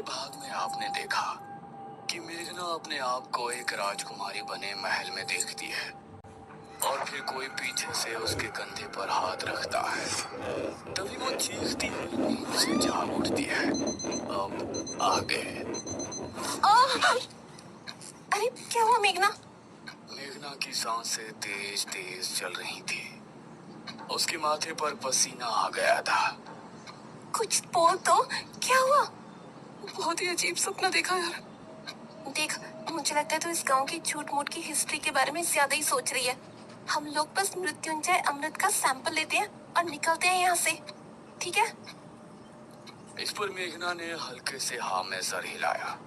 भाग में आपने देखा कि मेघना अपने आप को एक राजकुमारी बने महल में देखती है और फिर कोई पीछे से उसके कंधे पर हाथ रखता है। तभी वो चीखती हुई नींद से जाग उठती है। अब आगे। अरे क्या हुआ मेघना? मेघना की सांसें तेज तेज चल रही थी। उसके माथे पर पसीना आ गया था। कुछ बोल तो, क्या हुआ? बहुत ही अजीब सपना देखा यार। देख, मुझे लगता है तो इस गांव की झूठ मूठ की हिस्ट्री के बारे में ज्यादा ही सोच रही है। हम लोग बस मृत्युंजय अमृत का सैंपल लेते हैं और निकलते हैं यहाँ से, ठीक है? इस पर मेघना ने हल्के से हाँ में सर हिलाया।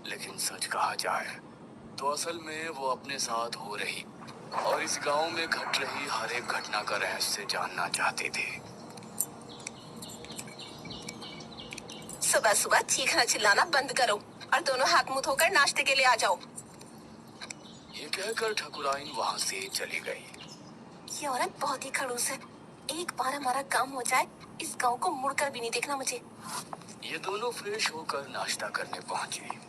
लेकिन सच कहा जाए तो असल में वो अपने साथ हो रही और इस गांव में घट रही हर एक घटना का रहस्य जानना चाहते थे। सुबह सुबह चीखना चिल्लाना बंद करो और दोनों हाथ मुंह धोकर नाश्ते के लिए आ जाओ। ये कहकर ठकुराइन वहाँ से चली गई। ये औरत बहुत ही खड़ूस है। एक बार हमारा काम हो जाए, इस गांव को मुड़कर भी नहीं देखना मुझे। ये दोनों फ्रेश होकर नाश्ता करने पहुंचे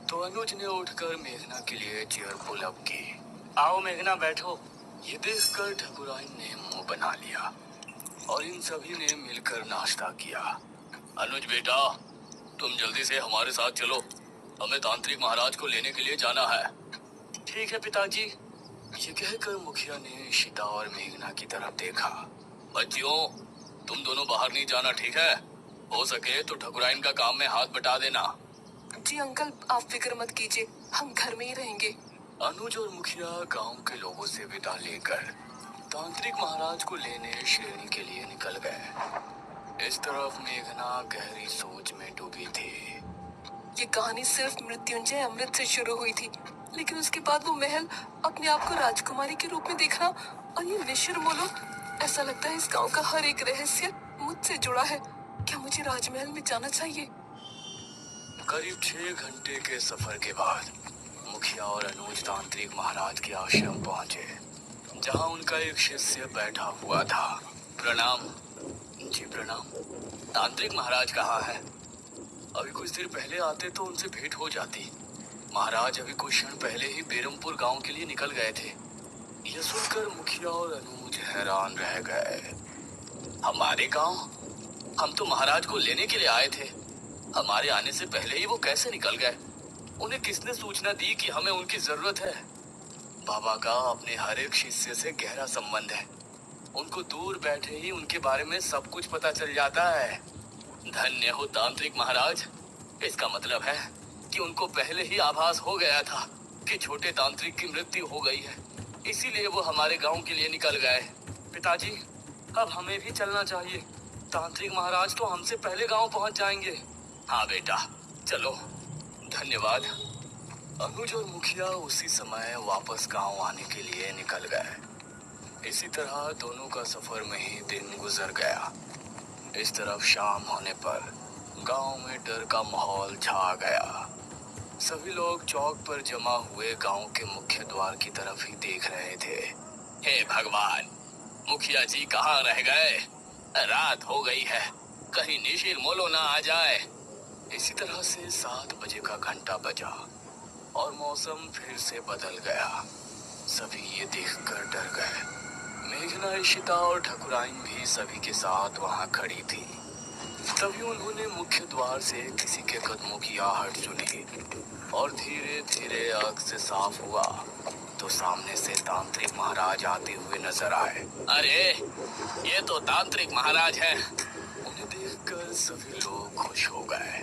तो अनुज ने उठकर मेघना के लिए चेयर पुल अप की। आओ मेघना बैठो। ये देखकर ठकुराइन ने मुंह बना लिया और इन सभी ने मिलकर नाश्ता किया। अनुज बेटा, तुम जल्दी से हमारे साथ चलो, हमें तांत्रिक महाराज को लेने के लिए जाना है। ठीक है पिताजी। ये कहकर मुखिया ने इशिता और मेघना की तरफ देखा। बच्चियों, तुम दोनों बाहर नहीं जाना, ठीक है? हो सके तो ठकुराइन का काम में हाथ बटा देना। जी अंकल, आप फिक्र मत कीजिए, हम घर में ही रहेंगे। अनुज और मुखिया गांव के लोगों से विदा लेकर तांत्रिक महाराज को लेने श्रेणी के लिए निकल गए। इस तरफ मेघना गहरी सोच में डूबी थी। ये कहानी सिर्फ मृत्युंजय अमृत से शुरू हुई थी, लेकिन उसके बाद वो महल, अपने आप को राजकुमारी के रूप में देखना और ये निशिर मोलो, ऐसा लगता है इस गांव का हर एक रहस्य मुझसे जुड़ा है। क्या मुझे राजमहल में जाना चाहिए? करीब 6 घंटे के सफर के बाद मुखिया और अनुज तांत्रिक महाराज के आश्रम पहुंचे, जहां उनका एक शिष्य बैठा हुआ था। प्रणाम। जी प्रणाम। तांत्रिक महाराज कहाँ है? अभी कुछ देर पहले आते तो उनसे भेंट हो जाती। महाराज अभी कुछ क्षण पहले ही बेरमपुर गांव के लिए निकल गए थे। यह सुनकर मुखिया और अनुज हैरान रह गए। हमारे गांव? हम तो महाराज को लेने के लिए आए थे। हमारे आने से पहले ही वो कैसे निकल गए? उन्हें किसने सूचना दी कि हमें उनकी जरूरत है? बाबा का अपने हर एक शिष्य से गहरा संबंध है। उनको दूर बैठे ही उनके बारे में सब कुछ पता चल जाता है। धन्य हो तांत्रिक महाराज। इसका मतलब है कि उनको पहले ही आभास हो गया था कि छोटे तांत्रिक की मृत्यु हो गई है, इसीलिए वो हमारे गांव के लिए निकल गए। पिताजी, अब हमें भी चलना चाहिए। तांत्रिक महाराज तो हमसे पहले गांव पहुंच जाएंगे। हाँ बेटा, चलो। धन्यवाद। अनुज और मुखिया उसी समय वापस गांव आने के लिए निकल गए। इसी तरह दोनों का सफर में ही दिन गुजर गया। इस तरफ शाम होने पर गांव में डर का माहौल छा गया। सभी लोग चौक पर जमा हुए गांव के मुख्य द्वार की तरफ ही देख रहे थे। हे भगवान, मुखिया जी कहाँ रह गए? रात हो गई है, कहीं निशिर मोलो ना आ जाए। इसी तरह से 7 बजे का घंटा बजा और मौसम फिर से बदल गया। सभी ये देखकर डर गए। मेघना, इशिता और ठकुराइन भी सभी के साथ वहां खड़ी थी। तभी उन्होंने मुख्य द्वार से किसी के कदमों की आहट सुनी और धीरे धीरे आंख से साफ हुआ तो सामने से तांत्रिक महाराज आते हुए नजर आए। अरे, ये तो तांत्रिक महाराज हैं। उन्हें देखकर सभी लोग खुश हो गए।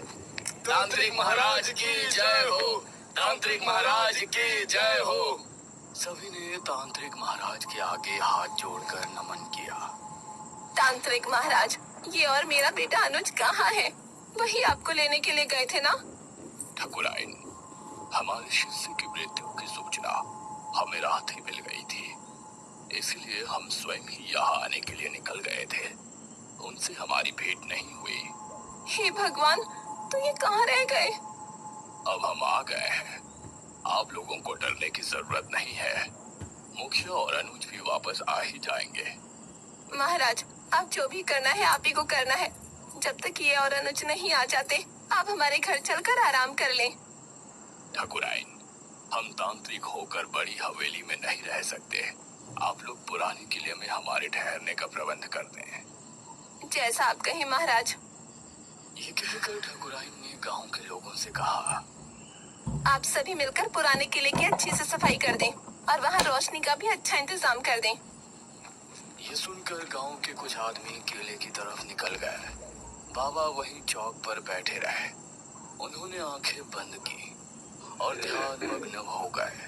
तांत्रिक महाराज की जय हो! तांत्रिक महाराज की जय हो! सभी ने तांत्रिक महाराज के आगे हाथ जोड़कर नमन किया। तांत्रिक महाराज, ये और मेरा बेटा अनुज कहाँ है? वही आपको लेने के लिए गए थे ना? ठकुराइन, हमारे शिष्य की मृत्यु की सूचना हमें रात ही मिल गई थी, इसलिए हम स्वयं ही यहाँ आने के लिए निकल गए थे। उनसे हमारी भेंट नहीं हुई। हे भगवान, तो ये कहाँ रह गए? अब हम आ गए हैं। आप लोगों को डरने की जरूरत नहीं है। मुखिया और अनुज भी वापस आ ही जाएंगे। महाराज, आप जो भी करना है आप ही को करना है। जब तक ये और अनुज नहीं आ जाते, आप हमारे घर चलकर आराम कर लें। ठाकुराइन, हम तांत्रिक होकर बड़ी हवेली में नहीं रह सकते। आप लोग पुराने किले में हमारे ठहरने का प्रबंध कर दें। जैसा आप कहें महाराज। ये कहकर ठाकुराइन ने गांव के लोगों से कहा, आप सभी मिलकर पुराने किले की अच्छी से सफाई कर दें और वहाँ रोशनी का भी अच्छा इंतजाम कर दें। ये सुनकर गांव के कुछ आदमी किले की तरफ निकल गए। बाबा वहीं चौक पर बैठे रहे। उन्होंने आंखें बंद की और ध्यान मग्न हो गए।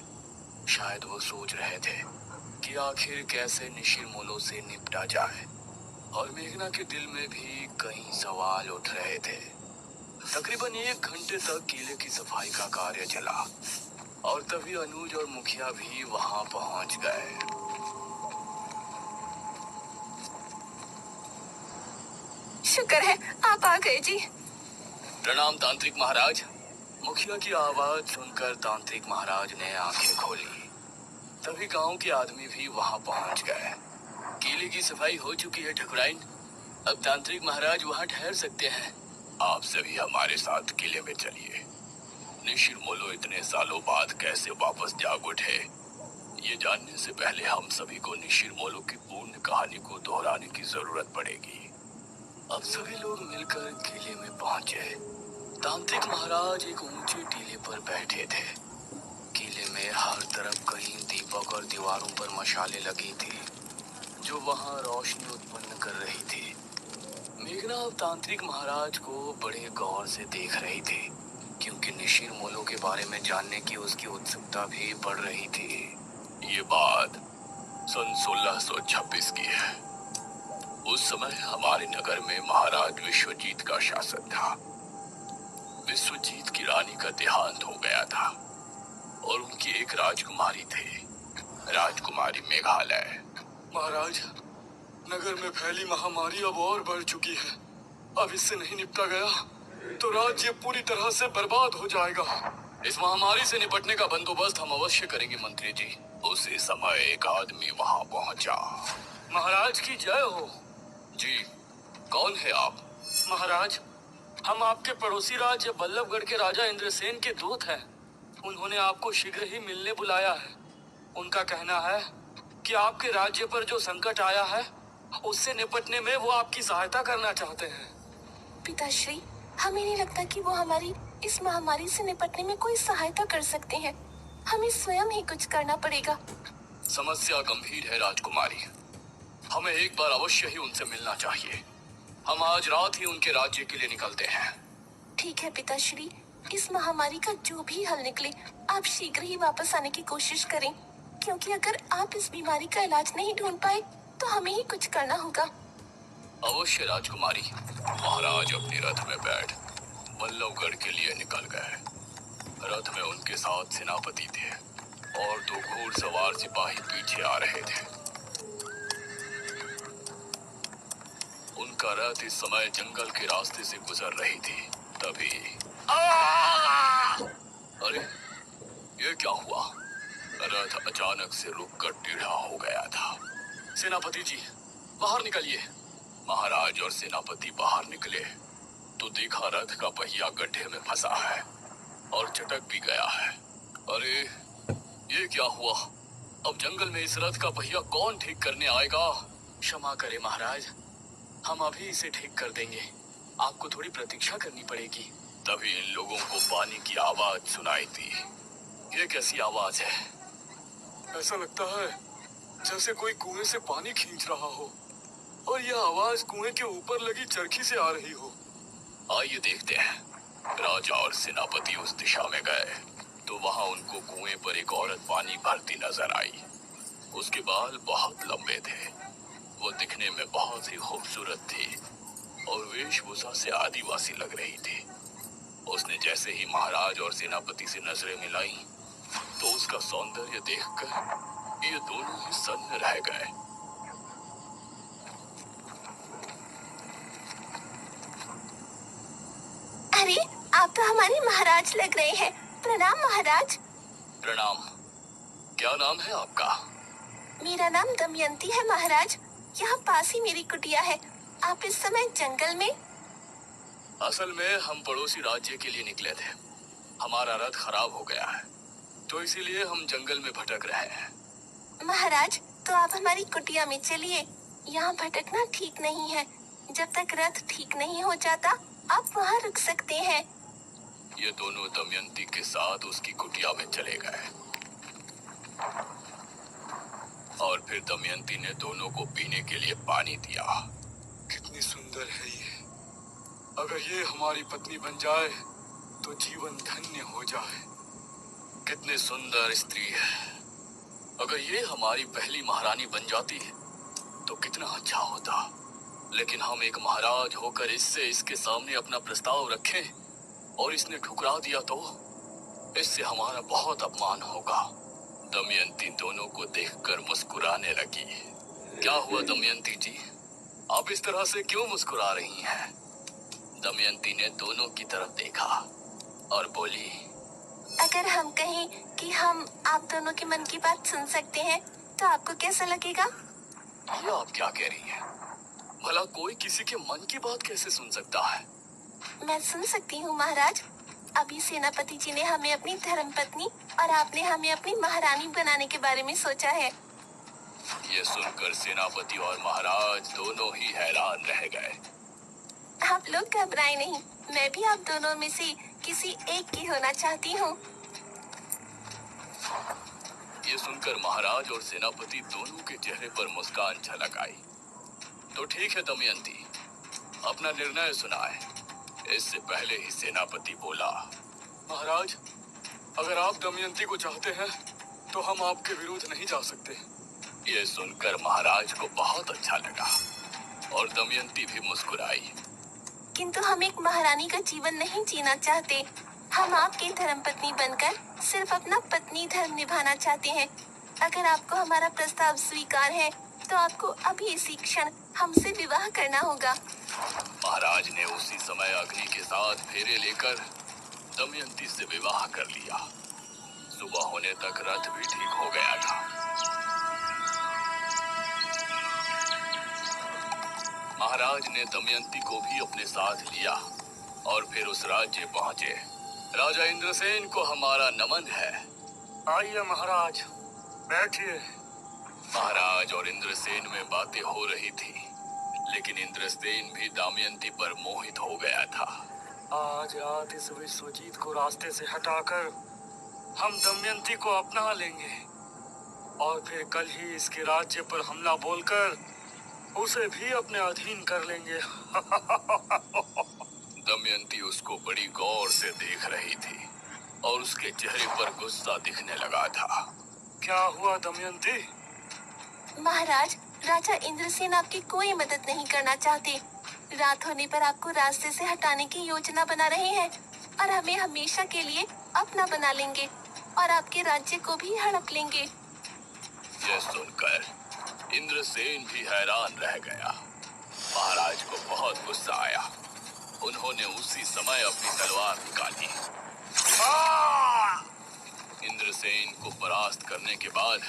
शायद वो सोच रहे थे कि आखिर कैसे निशिर-मोलो से निपटा जाए। और मेघना के दिल में भी कई सवाल उठ रहे थे। तकरीबन 1 घंटे तक किले की सफाई का कार्य चला और तभी अनुज और मुखिया भी वहां पहुंच गए। शुक्र है आप आ गए जी। प्रणाम तांत्रिक महाराज। मुखिया की आवाज सुनकर तांत्रिक महाराज ने आंखें खोली। तभी गांव के आदमी भी वहां पहुंच गए। किले की सफाई हो चुकी है ठाकुराइन। अब तांत्रिक महाराज वहां ठहर सकते हैं। आप सभी हमारे साथ किले में चलिए। निशिर-मोलो इतने सालों बाद कैसे वापस जाग उठे, ये जानने से पहले हम सभी को निशिर-मोलो की पूर्ण कहानी को दोहराने की जरूरत पड़ेगी। अब सभी लोग मिलकर किले में पहुंचे। तांत्रिक महाराज एक ऊंचे टीले पर बैठे थे। किले में हर तरफ कई दीपक और दीवारों पर मशालें लगी थी जो वहां रोशनी उत्पन्न कर रही थी। मेघना अब तांत्रिक महाराज को बड़े गौर से देख रही थी क्योंकि निशिर-मोलो के बारे में जानने की उसकी उत्सुकता भी बढ़ रही थी। ये बात सन 1626 की है। उस समय हमारे नगर में महाराज विश्वजीत का शासन था। विश्वजीत की रानी का देहांत हो गया था और उनकी एक राजकुमारी थी, राजकुमारी मेघालय। महाराज, नगर में फैली महामारी अब और बढ़ चुकी है। अब इससे नहीं निपटा गया तो राज्य पूरी तरह से बर्बाद हो जाएगा। इस महामारी से निपटने का बंदोबस्त हम अवश्य करेंगे मंत्री जी। उसी समय एक आदमी वहां पहुंचा। महाराज की जय हो। जी, कौन है आप? महाराज, हम आपके पड़ोसी राज्य बल्लभगढ़ के राजा इंद्रसेन के दूत हैं। उन्होंने आपको शीघ्र ही मिलने बुलाया है। उनका कहना है कि आपके राज्य पर जो संकट आया है उससे निपटने में वो आपकी सहायता करना चाहते हैं। पिताश्री, हमें नहीं लगता कि वो हमारी इस महामारी से निपटने में कोई सहायता कर सकते हैं। हमें स्वयं ही कुछ करना पड़ेगा। समस्या गंभीर है राजकुमारी। हमें एक बार अवश्य ही उनसे मिलना चाहिए। हम आज रात ही उनके राज्य के लिए निकलते हैं। ठीक है पिताश्री, इस महामारी का जो भी हल निकले आप शीघ्र ही वापस आने की कोशिश करें, क्योंकि अगर आप इस बीमारी का इलाज नहीं ढूंढ पाए तो हमें ही कुछ करना होगा। अवश्य राजकुमारी। महाराज अपने रथ में बैठ बल्लभगढ़ के लिए निकल गए। रथ में उनके साथ सेनापति थे और 2 घुड़सवार सिपाही पीछे आ रहे थे। उनका रथ इस समय जंगल के रास्ते से गुजर रही थी। तभी अरे, ये क्या हुआ? रथ अचानक से रुककर टेढ़ा हो गया था। सेनापति जी, बाहर निकलिए। महाराज और सेनापति बाहर निकले तो देखा रथ का पहिया गड्ढे में फंसा है और चटक भी गया है। अरे, ये क्या हुआ? अब जंगल में इस रथ का पहिया कौन ठीक करने आएगा? क्षमा करें महाराज, हम अभी इसे ठीक कर देंगे। आपको थोड़ी प्रतीक्षा करनी पड़ेगी। तभी इन लोगों को पानी की आवाज सुनाई दी। ये कैसी आवाज है? ऐसा लगता है जैसे कोई कुएं से पानी खींच रहा हो और यह आवाज कुएं के ऊपर लगी चरखी से आ रही हो। आइए देखते हैं। राजा और सेनापति उस दिशा में गए तो वहां उनको कुएं पर एक औरत पानी भरती नजर आई। उसके बाल बहुत लंबे थे। वो दिखने में बहुत ही खूबसूरत थी और वेशभूषा से आदिवासी लग रही थी। उसने जैसे ही महाराज और सेनापति से नजरें मिलाई तो उसका सौंदर्य देखकर ये दोनों ही सन्न रह गए। अरे, आप तो हमारे महाराज लग रहे हैं। प्रणाम महाराज। प्रणाम। क्या नाम है आपका? मेरा नाम दमयंती है महाराज। यहाँ पास ही मेरी कुटिया है। आप इस समय जंगल में? असल में हम पड़ोसी राज्य के लिए निकले थे। हमारा रथ खराब हो गया है, तो इसीलिए हम जंगल में भटक रहे हैं। महाराज, तो आप हमारी कुटिया में चलिए। यहाँ भटकना ठीक नहीं है। जब तक रथ ठीक नहीं हो जाता, आप वहाँ रुक सकते हैं। ये दोनों दमयंती के साथ उसकी कुटिया में चले गए और फिर दमयंती ने दोनों को पीने के लिए पानी दिया। कितनी सुंदर है ये। अगर ये हमारी पत्नी बन जाए तो जीवन धन्य हो जाए। कितनी सुंदर स्त्री है। अगर ये हमारी पहली महारानी बन जाती तो कितना अच्छा होता। लेकिन हम एक महाराज होकर इसके सामने अपना प्रस्ताव रखें और इसने ठुकरा दिया तो इससे हमारा बहुत अपमान होगा। दमयंती दोनों को देखकर मुस्कुराने लगी। क्या हुआ दमयंती जी, आप इस तरह से क्यों मुस्कुरा रही हैं? दमयंती ने दोनों की तरफ देखा और बोली, अगर हम कहें कि हम आप दोनों के मन की बात सुन सकते हैं, तो आपको कैसा लगेगा? ये आप क्या कह रही हैं? भला कोई किसी के मन की बात कैसे सुन सकता है? मैं सुन सकती हूँ महाराज। अभी सेनापति जी ने हमें अपनी धर्मपत्नी और आपने हमें अपनी महारानी बनाने के बारे में सोचा है। ये सुनकर सेनापति और महाराज दोनों ही हैरान रह गए। आप लोग घबराएं नहीं, मैं भी आप दोनों में से किसी एक की होना चाहती हूँ। ये सुनकर महाराज और सेनापति दोनों के चेहरे पर मुस्कान झलक आई। तो ठीक है दमयंती, अपना निर्णय सुनाए। इससे पहले ही सेनापति बोला, महाराज, अगर आप दमयंती को चाहते हैं तो हम आपके विरुद्ध नहीं जा सकते। ये सुनकर महाराज को बहुत अच्छा लगा और दमयंती भी मुस्कुराई। किंतु हम एक महारानी का जीवन नहीं जीना चाहते। हम आपकी धर्मपत्नी बनकर सिर्फ अपना पत्नी धर्म निभाना चाहते हैं। अगर आपको हमारा प्रस्ताव स्वीकार है, तो आपको अभी इसी क्षण हमसे विवाह करना होगा। महाराज ने उसी समय अग्नि के साथ फेरे लेकर दमयंती से विवाह कर लिया। सुबह होने तक रथ भी ठीक हो गया था। महाराज ने दमयंती को भी अपने साथ लिया और फिर उस राज्य पहुंचे। राजा इंद्रसेन को हमारा नमन है। आइए महाराज, बैठिए। महाराज और इंद्रसेन में बातें हो रही थी, लेकिन इंद्रसेन भी दमयंती पर मोहित हो गया था। आज रात इस विश्वजीत को रास्ते से हटाकर हम दमयंती को अपना लेंगे और फिर कल ही इसके राज्य पर हमला बोलकर उसे भी अपने अधीन कर लेंगे। दमयंती उसको बड़ी गौर से देख रही थी और उसके चेहरे पर गुस्सा दिखने लगा था। क्या हुआ दमयंती? महाराज, राजा इंद्रसेन आपकी कोई मदद नहीं करना चाहते। रात होने पर आपको रास्ते से हटाने की योजना बना रहे हैं और हमें हमेशा के लिए अपना बना लेंगे और आपके राज्य को भी हड़प लेंगे। यह सुनकर इंद्रसेन भी हैरान रह गया। महाराज को बहुत गुस्सा आया। उन्होंने उसी समय अपनी तलवार निकाली। इंद्रसेन को परास्त करने के बाद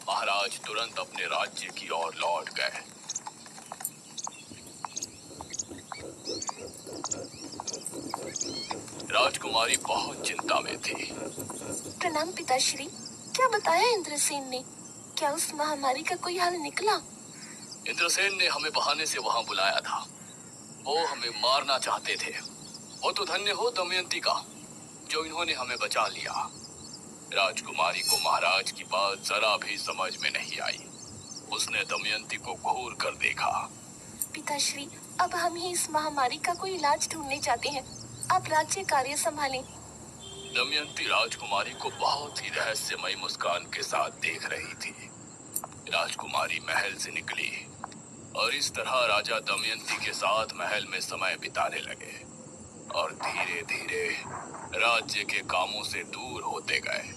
महाराज तुरंत अपने राज्य की ओर लौट गए। राजकुमारी बहुत चिंता में थी। प्रणाम पिताश्री। क्या बताया इंद्रसेन ने? क्या उस महामारी का कोई हल निकला? इंद्रसेन ने हमें बहाने से वहां बुलाया था। वो हमें मारना चाहते थे। वो तो धन्य हो दमयंती का, जो इन्होंने हमें बचा लिया। राजकुमारी को महाराज की बात जरा भी समझ में नहीं आई। उसने दमयंती को घूर कर देखा। पिताश्री, अब हम ही इस महामारी का कोई इलाज ढूंढने चाहते हैं। आप राज्य कार्य संभालें। दमयंती राजकुमारी को बहुत ही रहस्यमयी मुस्कान के साथ देख रही थी। राजकुमारी महल से निकली और इस तरह राजा दमयंती के साथ महल में समय बिताने लगे और धीरे धीरे राज्य के कामों से दूर होते गए।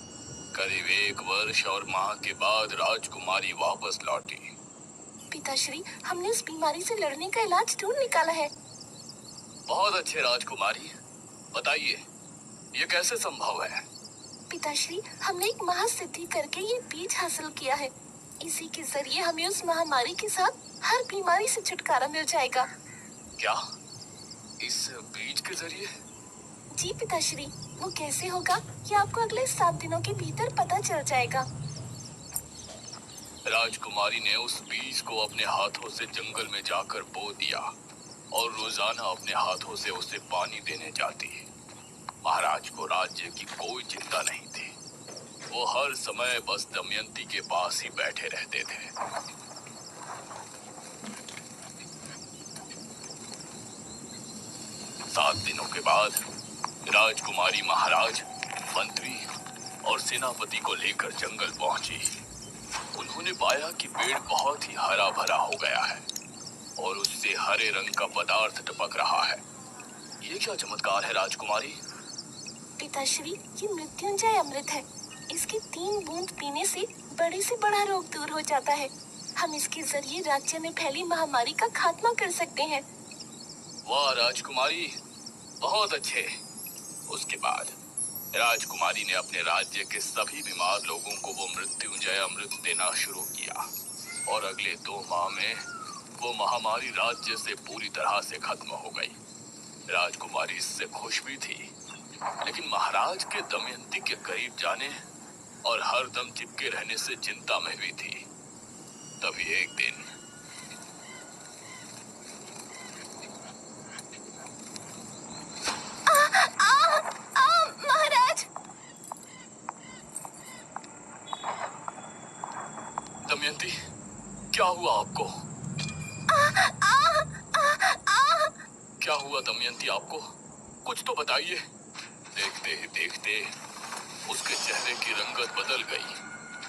करीब 1 वर्ष और माह के बाद राजकुमारी वापस लौटी। पिताश्री, हमने उस बीमारी से लड़ने का इलाज ढूंढ निकाला है। बहुत अच्छे राजकुमारी, बताइए ये कैसे संभव है? पिताश्री, हमने एक महासिद्धि करके ये बीज हासिल किया है। इसी के जरिए हमें उस महामारी के साथ हर बीमारी से छुटकारा मिल जाएगा। क्या इस बीज के जरिए? जी पिताश्री, वो कैसे होगा ये आपको अगले 7 दिनों के भीतर पता चल जाएगा। राजकुमारी ने उस बीज को अपने हाथों से जंगल में जाकर बो दिया और रोजाना अपने हाथों से उसे पानी देने जाती। महाराज को राज्य की कोई चिंता नहीं थी। वो हर समय बस दमयंती के पास ही बैठे रहते थे। 7 दिनों के बाद राजकुमारी महाराज, मंत्री और सेनापति को लेकर जंगल पहुंची। उन्होंने पाया कि पेड़ बहुत ही हरा भरा हो गया है और उससे हरे रंग का पदार्थ टपक रहा है। ये क्या चमत्कार है राजकुमारी? पिताश्री, ये मृत्युंजय अमृत है। इसकी 3 बूंद पीने से बड़े से बड़ा रोग दूर हो जाता है। हम इसके जरिए राज्य में फैली महामारी का खात्मा कर सकते हैं। वाह राजकुमारी, बहुत अच्छे। उसके बाद राजकुमारी ने अपने राज्य के सभी बीमार लोगों को वो मृत्युंजय अमृत देना शुरू किया और अगले 2 माह में वो महामारी राज्य से पूरी तरह से खत्म हो गई। राजकुमारी इससे खुश भी थी, लेकिन महाराज के दमयंती के करीब जाने और हरदम चिपके रहने से चिंता में भी थी। तभी एक दिन महाराज! दमयंती, क्या हुआ आपको? क्या हुआ दमयंती आपको? कुछ तो बताइए। देखते ही देखते उसके चेहरे की रंगत बदल गई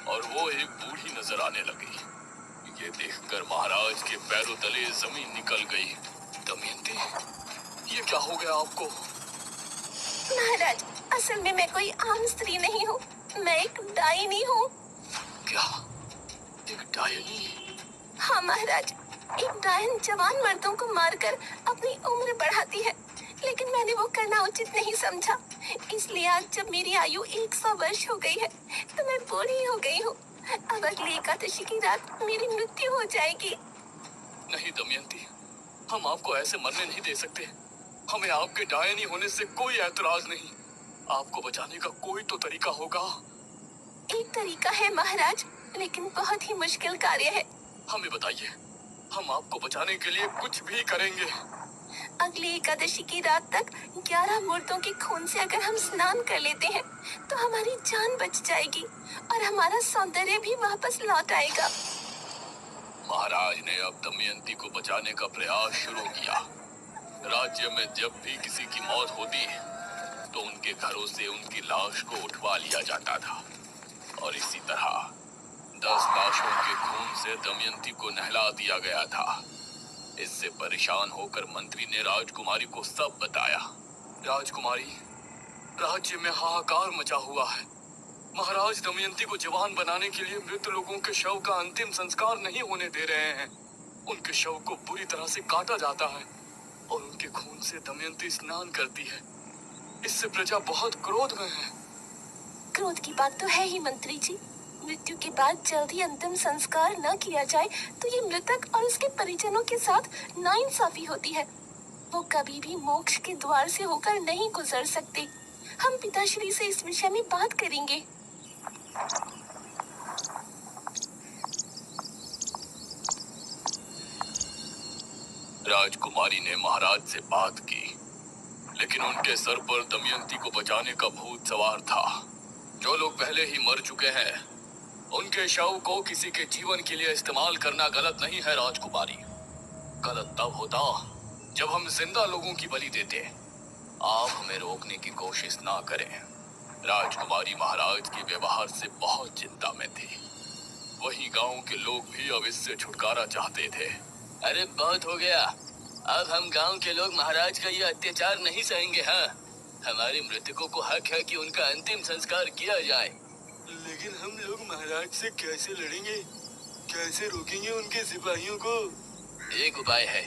और वो एक बूढ़ी नजर आने लगी। ये देखकर महाराज के पैरों तले जमीन निकल गई। दमयंती, ये क्या हो गया आपको? महाराज, असल में मैं कोई आम स्त्री नहीं हूँ। मैं एक डायनी हूँ। क्या? एक डायनी? हाँ महाराज, एक डायन जवान मर्दों को मारकर अपनी उम्र बढ़ाती है, लेकिन मैंने वो करना उचित नहीं समझा। इसलिए आज जब मेरी आयु 100 वर्ष हो गई है तो मैं बूढ़ी हो गई हूँ। अब अगली एकादशी की रात मेरी मृत्यु हो जाएगी। नहीं दमयंती, हम आपको ऐसे मरने नहीं दे सकते। हमें आपके डायनी होने से कोई ऐतराज नहीं। आपको बचाने का कोई तो तरीका होगा। एक तरीका है महाराज, लेकिन बहुत ही मुश्किल कार्य है। हमें बताइए, हम आपको बचाने के लिए कुछ भी करेंगे। अगली एकादशी की रात तक 11 मूर्तों के खून से अगर हम स्नान कर लेते हैं तो हमारी जान बच जाएगी और हमारा सौंदर्य भी वापस लौट आएगा। महाराज ने अब दमयंती को बचाने का प्रयास शुरू किया। राज्य में जब भी किसी की मौत होती तो उनके घरों से उनकी लाश को उठवा लिया जाता था और इसी तरह 10 लाशों के खून से दमयंती को नहला दिया गया था। इससे परेशान होकर मंत्री ने राजकुमारी को सब बताया। राजकुमारी, राज्य में हाहाकार मचा हुआ है। महाराज दमयंती को जवान बनाने के लिए मृत लोगों के शव का अंतिम संस्कार नहीं होने दे रहे हैं। उनके शव को बुरी तरह से काटा जाता है और उनके खून से दमयंती स्नान करती है। इससे प्रजा बहुत क्रोध में है। क्रोध की बात तो है ही मंत्री जी। मृत्यु के बाद जल्दी अंतिम संस्कार न किया जाए तो ये मृतक और उसके परिजनों के साथ नाइंसाफी होती है। वो कभी भी मोक्ष के द्वार से होकर नहीं गुजर सकते। हम पिताश्री से इस विषय में बात करेंगे। राजकुमारी ने महाराज से बात की, लेकिन उनके सर पर दमयंती को बचाने का भूत सवार था। जो लोग पहले ही मर चुके हैं, उनके शव को किसी के जीवन के लिए इस्तेमाल करना गलत नहीं है राजकुमारी। गलत तब होता जब हम जिंदा लोगों की बलि देते। आप हमें रोकने की कोशिश ना करें। राजकुमारी महाराज के व्यवहार से बहुत चिंता में थी। वहीं गांव के लोग भी अब इससे छुटकारा चाहते थे। अरे बहुत हो गया, अब हम गांव के लोग महाराज का ये अत्याचार नहीं सहेंगे। हाँ, हमारे मृतकों को हक है कि उनका अंतिम संस्कार किया जाए। लेकिन हम लोग महाराज से कैसे लड़ेंगे? कैसे रोकेंगे उनके सिपाहियों को? एक उपाय है।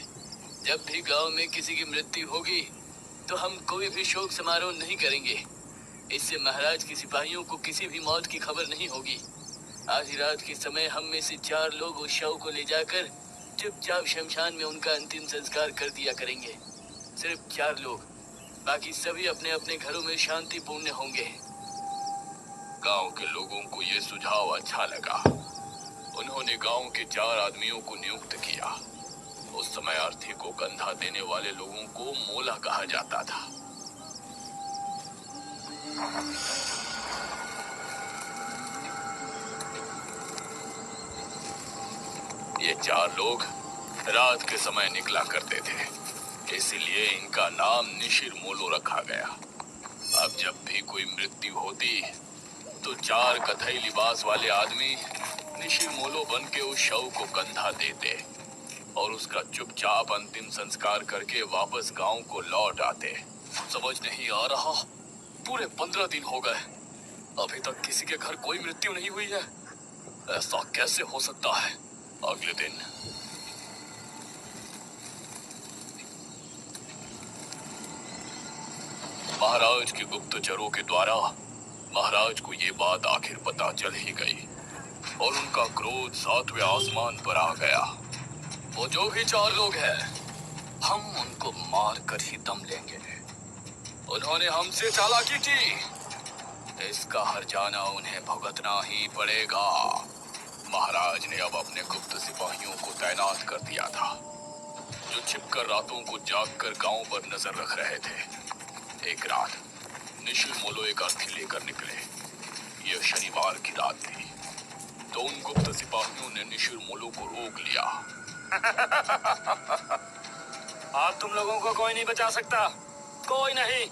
जब भी गांव में किसी की मृत्यु होगी तो हम कोई भी शोक समारोह नहीं करेंगे। इससे महाराज के सिपाहियों को किसी भी मौत की खबर नहीं होगी। आज ही रात के समय हम में से 4 लोग उस शव को ले जाकर चुपचाप शमशान में उनका अंतिम संस्कार कर दिया करेंगे। सिर्फ 4 लोग, बाकी सभी अपने अपने घरों में शांतिपूर्ण होंगे। गांव के लोगों को ये सुझाव अच्छा लगा। उन्होंने गांव के 4 आदमियों को नियुक्त किया। उस समय अर्थी को कंधा देने वाले लोगों को मोला कहा जाता था। ये 4 लोग रात के समय निकला करते थे, इसीलिए इनका नाम निशिर-मोलो रखा गया। अब जब भी कोई मृत्यु होती तो 4 कथई लिबास वाले आदमी निशिर-मोलो बन के उस शव को कंधा देते और उसका चुपचाप अंतिम संस्कार करके वापस गांव को लौट आते। समझ नहीं आ रहा, पूरे 15 दिन हो गए, अभी तक किसी के घर कोई मृत्यु नहीं हुई है। ऐसा कैसे हो सकता है? अगले दिन महाराज के गुप्तचरों के द्वारा महाराज को ये बात आखिर पता चल ही गई और उनका क्रोध 7वें आसमान पर आ गया। वो जो भी 4 लोग हैं, हम उनको मार कर ही दम लेंगे। उन्होंने हमसे चालाकी की, इसका हर्जाना उन्हें भुगतना ही पड़ेगा। महाराज ने अब अपने गुप्त सिपाहियों को तैनात कर दिया था, जो छिपकर रातों को जागकर गांव पर नजर रख रहे थे। एक रात निशिर-मोलो एक अर्थी लेकर निकले। यह शनिवार की रात थी, तो उन गुप्त सिपाहियों ने निशिर-मोलो को रोक लिया। अब तुम लोगों को कोई नहीं बचा सकता, कोई नहीं।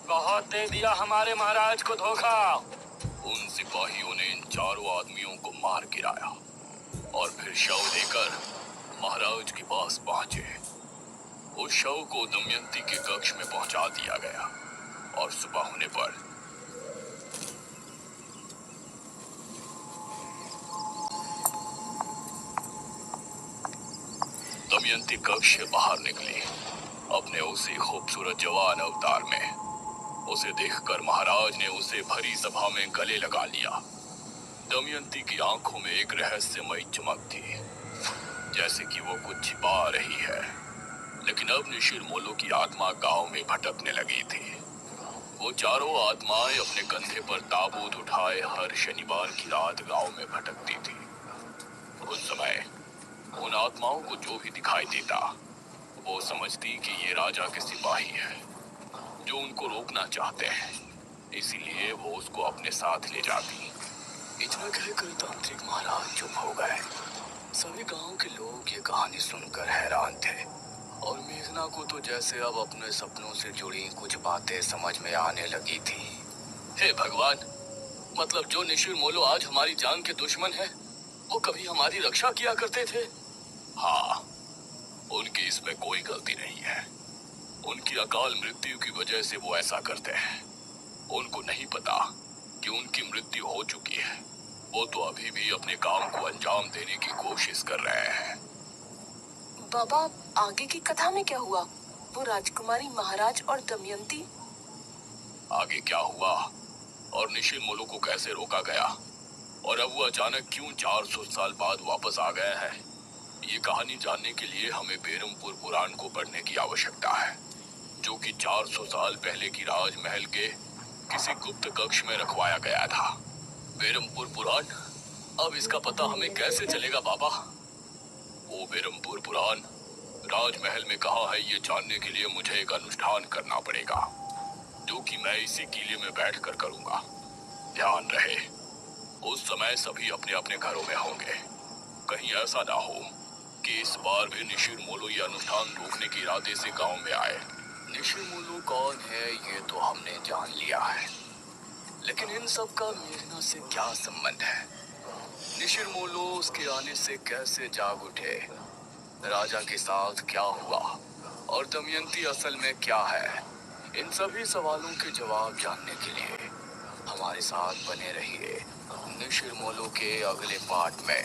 बहुत दे दिया हमारे महाराज को धोखा। उन सिपाहियों ने इन 4 आदमियों को मार गिराया और फिर शव लेकर महाराज के पास पहुंचे। उस शव को दमयंती के कक्ष में पहुंचा दिया गया और सुबह होने पर दमयंती कक्ष से बाहर निकली, अपने उसी खूबसूरत जवान अवतार में। उसे देखकर महाराज ने उसे भरी सभा में गले लगा लिया। दमयंती की आंखों में एक रहस्यमयी चमक थी, जैसे कि वो कुछ छिपा रही है। लेकिन अब निशिर-मोलो की आत्मा गांव में भटकने लगी थी। वो 4 आत्माएं अपने कंधे पर ताबूत उठाए हर शनिवार की रात गांव में भटकती थी। उस समय उन आत्माओं को जो भी दिखाई देता, वो समझती कि ये राजा के सिपाही हैं, जो उनको रोकना चाहते हैं। इसीलिए वो उसको अपने साथ ले जाती। इतना कहकर तांत्रिक महाराज चुप हो गए। सभी गांव के लोग ये कहानी सुनकर हैरान थे और मेघना को तो जैसे अब अपने सपनों से जुड़ी कुछ बातें समझ में आने लगी थी। हे भगवान, मतलब जो निशिर-मोलो आज हमारी जान के दुश्मन है, वो कभी हमारी रक्षा किया करते थे। हाँ, उनकी इसमें कोई गलती नहीं है। उनकी अकाल मृत्यु की वजह से वो ऐसा करते हैं। उनको नहीं पता कि उनकी मृत्यु हो चुकी है। वो तो अभी भी अपने काम को अंजाम देने की कोशिश कर रहे हैं। बाबा, आगे की कथा में क्या हुआ? वो राजकुमारी महाराज और दमयंती? आगे क्या हुआ और निशिर-मोलो को कैसे रोका गया और अब वो अचानक क्यों 400 साल बाद वापस आ गया है, ये कहानी जानने के लिए हमें बेरमपुर पुराण को पढ़ने की आवश्यकता है, जो कि 400 साल पहले की राजमहल के किसी गुप्त कक्ष में रखवाया गया था। बेरमपुर पुराण? अब इसका पता हमें कैसे चलेगा बाबा? वो बेरमपुर पुराण राजमहल में कहाँ है, ये जानने के लिए मुझे एक अनुष्ठान करना पड़ेगा, जो कि मैं इसी किले में बैठकर करूंगा। ध्यान रहे, उस समय सभी अपने अपने घरों में होंगे। कहीं ऐसा ना हो कि इस बार भी निशिर-मोलो ये अनुष्ठान रोकने के इरादे से गांव में आए। निशिर-मोलो कौन है ये तो हमने जान लिया है, लेकिन इन सब का मेघना से क्या संबंध है? निशिर-मोलो उसके आने से कैसे जाग उठे, राजा के साथ क्या हुआ और दमयंती असल में क्या है? इन सभी सवालों के जवाब जानने के लिए हमारे साथ बने रहिए निशिर-मोलो के अगले पार्ट में।